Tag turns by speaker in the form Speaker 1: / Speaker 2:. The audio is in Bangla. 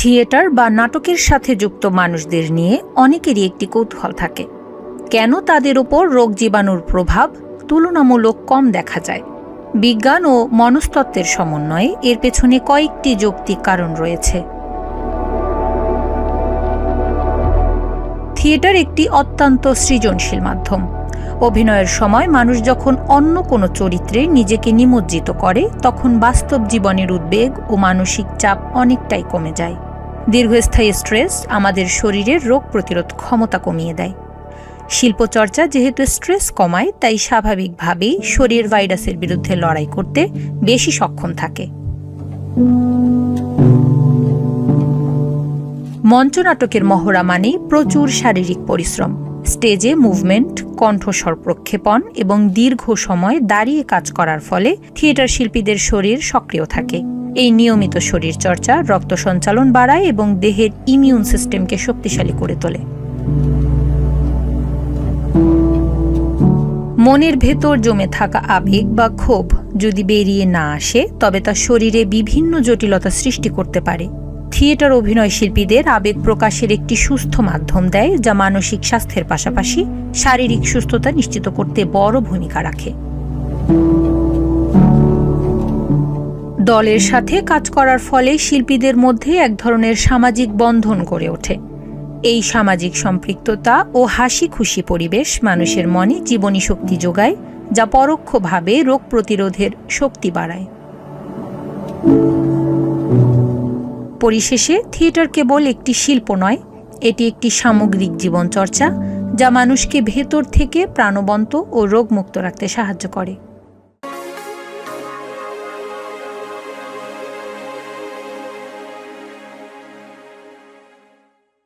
Speaker 1: থিয়েটার বা নাটকের সাথে যুক্ত মানুষদের নিয়ে অনেকেরই একটি কৌতূহল থাকে। কেন তাদের ওপর রোগ জীবাণুর প্রভাব তুলনামূলক কম দেখা যায়? বিজ্ঞান ও মনস্তত্ত্বের সমন্বয়ে এর পেছনে কয়েকটি যৌক্তিক কারণ রয়েছে। থিয়েটার একটি অত্যন্ত সৃজনশীল মাধ্যম। অভিনয়ের সময় মানুষ যখন অন্য কোনো চরিত্রে নিজেকে নিমজ্জিত করে, তখন বাস্তব জীবনের উদ্বেগ ও মানসিক চাপ অনেকটাই কমে যায়। দীর্ঘস্থায়ী স্ট্রেস আমাদের শরীরের রোগ প্রতিরোধ ক্ষমতা কমিয়ে দেয়। শিল্পচর্চা যেহেতু স্ট্রেস কমায়, তাই স্বাভাবিকভাবেই শরীর ভাইরাসের বিরুদ্ধে লড়াই করতে বেশি সক্ষম থাকে। মঞ্চনাটকের মহড়া মানেই প্রচুর শারীরিক পরিশ্রম। স্টেজে মুভমেন্ট, কণ্ঠস্বর প্রক্ষেপণ এবং দীর্ঘ সময় দাঁড়িয়ে কাজ করার ফলে থিয়েটার শিল্পীদের শরীর সক্রিয় থাকে। এই নিয়মিত শরীর চর্চা রক্ত সঞ্চালন বাড়ায় এবং দেহের ইমিউন সিস্টেমকে শক্তিশালী করে তোলে। মনের ভেতর জমে থাকা আবেগ বা ক্ষোভ যদি বেরিয়ে না আসে, তবে তা শরীরে বিভিন্ন জটিলতা সৃষ্টি করতে পারে। থিয়েটার অভিনয় শিল্পীদের আবেগ প্রকাশের একটি সুস্থ মাধ্যম দেয়, যা মানসিক স্বাস্থ্যের পাশাপাশি শারীরিক সুস্থতা নিশ্চিত করতে বড় ভূমিকা রাখে। দলের সাথে কাজ করার ফলে শিল্পীদের মধ্যে এক ধরনের সামাজিক বন্ধন গড়ে ওঠে। এই সামাজিক সম্পৃক্ততা ও হাসি খুশি পরিবেশ মানুষের মনে জীবনী শক্তি যোগায়, যা পরোক্ষভাবে রোগ প্রতিরোধের শক্তি বাড়ায়। পরিশেষে থিয়েটার কেবল একটি শিল্প নয়, এটি একটি সামগ্রিক জীবনচর্চা, যা মানুষকে ভেতর থেকে প্রাণবন্ত ও রোগমুক্ত রাখতে সাহায্য করে।